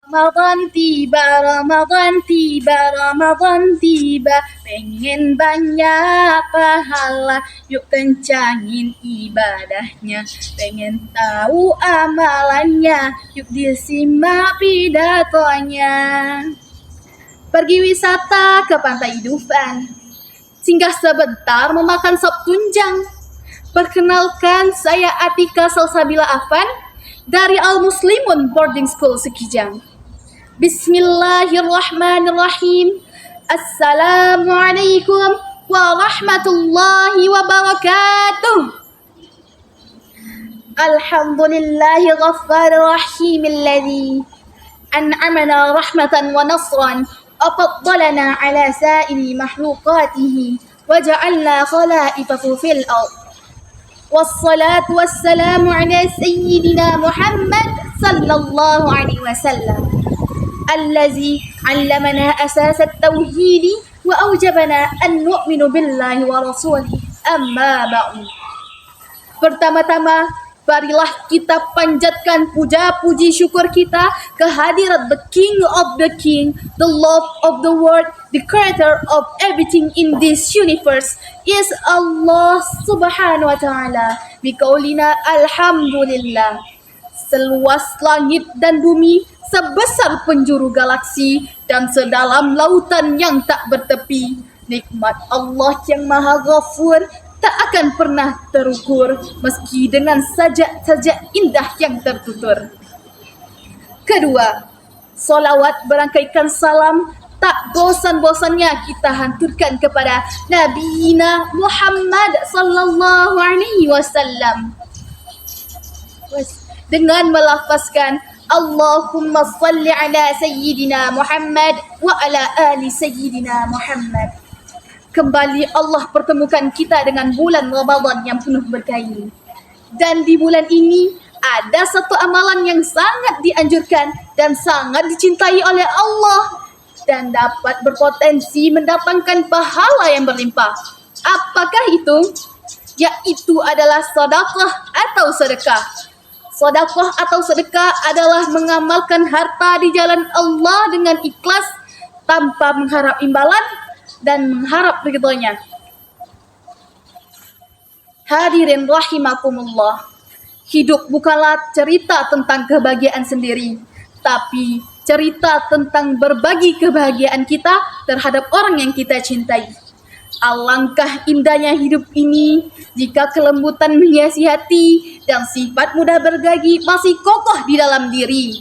Ramadan tiba, Ramadan tiba, pengen banyak pahala, yuk kencangin ibadahnya, pengen tahu amalannya, yuk disimak pidatonya. Pergi wisata ke Pantai Dufan, singgah sebentar memakan sop tunjang. Perkenalkan, saya Atika Salsabila Afan dari Al Muslimun Boarding School Sekijang. Bismillahirrahmanirrahim. Assalamualaikum warahmatullahi wabarakatuh. Alhamdulillahi ghaffarir rahim alladzi an'amana rahmatan wa nasran afaddalana ala sa'iri mahlukatihi wa ja'alna khala'ifahu fil ard. Wassalatu wassalamu ala sayyidina Muhammad sallallahu alaihi wasallam allazi 'allamana asas at-tauhid wa aujabana an nu'minu billahi wa rasulihi amma ba'du. Pertama-tama, marilah kita panjatkan puja-puji syukur kita kehadirat the King of the King, the Lord of the world, the creator of everything in this universe is Allah subhanahu wa ta'ala. Biqaulina alhamdulillah. Seluas langit dan bumi, sebesar penjuru galaksi, dan sedalam lautan yang tak bertepi, nikmat Allah yang maha ghafur tak akan pernah terukur, meski dengan sajak-sajak indah yang tertutur. Kedua, solawat berangkaikan salam tak bosan-bosannya kita hanturkan kepada Nabi Muhammad sallallahu alaihi wasallam dengan melafazkan Allahumma salli ala sayyidina Muhammad wa ala ali sayyidina Muhammad. Kembali Allah pertemukan kita dengan bulan Ramadan yang penuh berkahi. Dan di bulan ini ada satu amalan yang sangat dianjurkan dan sangat dicintai oleh Allah dan dapat berpotensi mendatangkan pahala yang berlimpah. Apakah itu? Yaitu adalah sedekah atau sedekah. Sedekah atau sedekah adalah mengamalkan harta di jalan Allah dengan ikhlas tanpa mengharap imbalan dan mengharap ridhonya. Hadirin rahimakumullah, hidup bukanlah cerita tentang kebahagiaan sendiri, tapi cerita tentang berbagi kebahagiaan kita terhadap orang yang kita cintai. Alangkah indahnya hidup ini jika kelembutan menghiasi hati dan sifat mudah berbagi masih kokoh di dalam diri.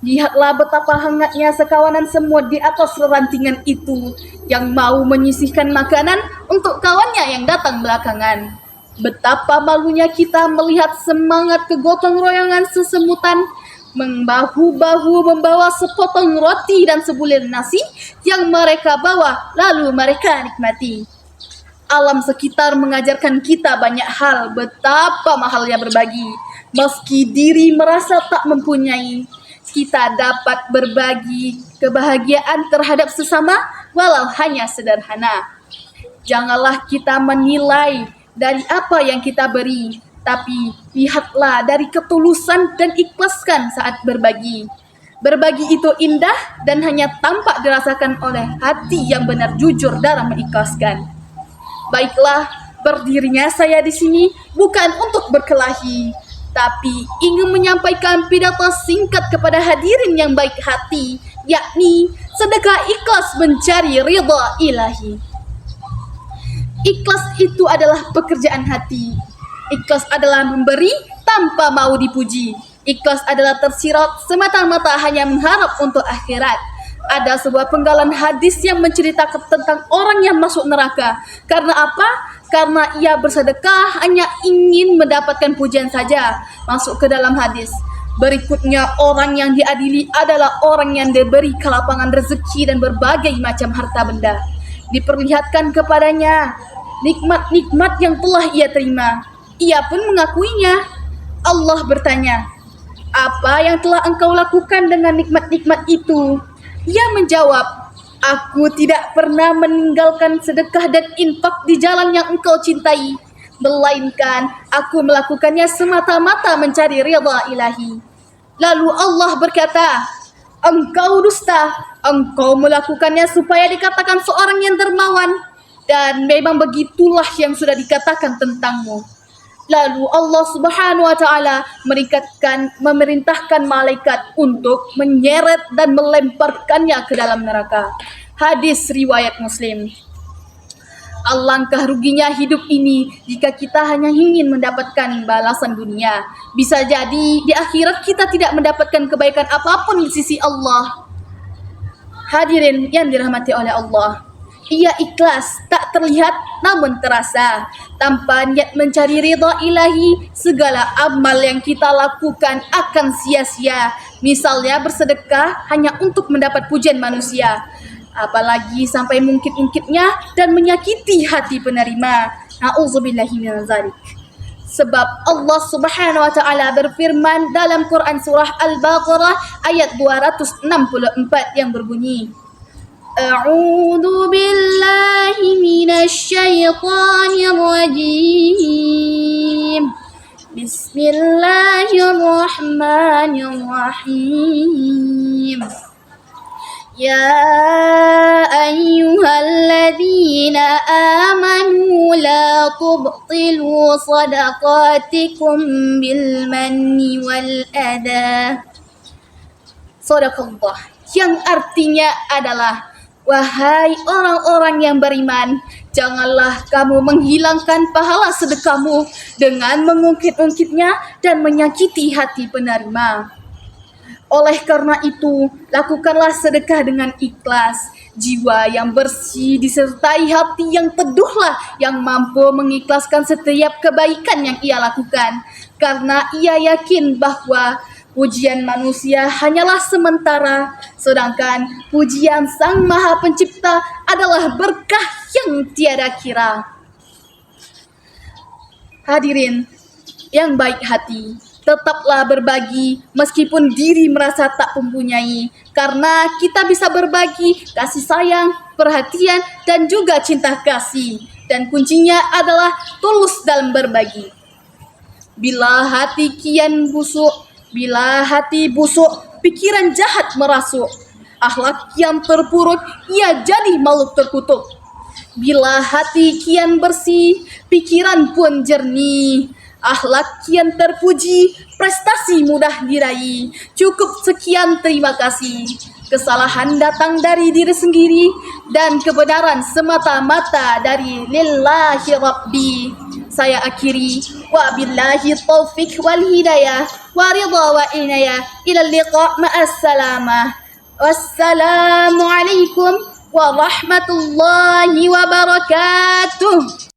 Lihatlah betapa hangatnya sekawanan semut di atas rantingan itu yang mau menyisihkan makanan untuk kawannya yang datang belakangan. Betapa malunya kita melihat semangat kegotong royongan sesemutan membahu-bahu membawa sepotong roti dan sebulir nasi yang mereka bawa lalu mereka nikmati. Alam sekitar mengajarkan kita banyak hal betapa mahalnya berbagi. Meski diri merasa tak mempunyai, kita dapat berbagi kebahagiaan terhadap sesama walau hanya sederhana. Janganlah kita menilai dari apa yang kita beri, tapi lihatlah dari ketulusan dan ikhlaskan saat berbagi. Berbagi itu indah dan hanya tampak dirasakan oleh hati yang benar jujur dalam mengikhlaskan. Baiklah, berdirinya saya di sini bukan untuk berkelahi, tapi ingin menyampaikan pidato singkat kepada hadirin yang baik hati, yakni sedekah ikhlas mencari ridha ilahi. Ikhlas itu adalah pekerjaan hati. Ikhlas adalah memberi tanpa mau dipuji. Ikhlas adalah tersirat semata-mata hanya mengharap untuk akhirat. Ada sebuah penggalan hadis yang menceritakan tentang orang yang masuk neraka. Karena apa? Karena ia bersedekah hanya ingin mendapatkan pujian saja. Masuk ke dalam hadis. Berikutnya, orang yang diadili adalah orang yang diberi kelapangan rezeki dan berbagai macam harta benda. Diperlihatkan kepadanya nikmat-nikmat yang telah ia terima. Ia pun mengakuinya. Allah bertanya, "Apa yang telah engkau lakukan dengan nikmat-nikmat itu?" Ia menjawab, "Aku tidak pernah meninggalkan sedekah dan infak di jalan yang engkau cintai, melainkan aku melakukannya semata-mata mencari ridha ilahi." Lalu Allah berkata, Engkau dusta, engkau melakukannya supaya dikatakan seorang yang dermawan, dan memang begitulah yang sudah dikatakan tentangmu. Lalu Allah Subhanahu wa taala memerintahkan malaikat untuk menyeret dan melemparkannya ke dalam neraka. Hadis riwayat Muslim. Alangkah ruginya hidup ini jika kita hanya ingin mendapatkan balasan dunia. Bisa jadi di akhirat kita tidak mendapatkan kebaikan apapun di sisi Allah. Hadirin yang dirahmati oleh Allah, ia ikhlas, tak terlihat namun terasa. Tanpa niat mencari ridha ilahi, segala amal yang kita lakukan akan sia-sia. Misalnya bersedekah hanya untuk mendapat pujian manusia, apalagi sampai mungkit-ungkitnya dan menyakiti hati penerima. Na'udzubillahi min dzalik. Sebab Allah Subhanahu wa taala berfirman dalam Quran surah Al-Baqarah ayat 264 yang berbunyi, A'udzu billahi minasy syaithanir rajim. Bismillahirrahmanirrahim. Ya ayyuhalladzina amanu la tubtilu sadaqatikum bil manni wal adha. Shadaqallah, yang artinya adalah, wahai orang-orang yang beriman, janganlah kamu menghilangkan pahala sedekahmu dengan mengungkit-ungkitnya dan menyakiti hati penerima. Oleh karena itu, lakukanlah sedekah dengan ikhlas. Jiwa yang bersih disertai hati yang teduhlah yang mampu mengikhlaskan setiap kebaikan yang ia lakukan. Karena ia yakin bahwa pujian manusia hanyalah sementara, sedangkan pujian Sang Maha Pencipta adalah berkah yang tiada kira. Hadirin yang baik hati, tetaplah berbagi meskipun diri merasa tak mempunyai, karena kita bisa berbagi kasih sayang, perhatian, dan juga cinta kasih. Dan kuncinya adalah tulus dalam berbagi. Bila hati busuk, pikiran jahat merasuk. Akhlak kian terpuruk, ia jadi makhluk terkutuk. Bila hati kian bersih, pikiran pun jernih. Akhlak kian terpuji, prestasi mudah diraih. Cukup sekian, terima kasih. Kesalahan datang dari diri sendiri, dan kebenaran semata-mata dari lillahi rabbi. Saya akhiri, wa billahi taufiq wal hidayah, wa ridha wa inayah, ila liqa' ma'assalamah. Wassalamualaikum warahmatullahi wabarakatuh.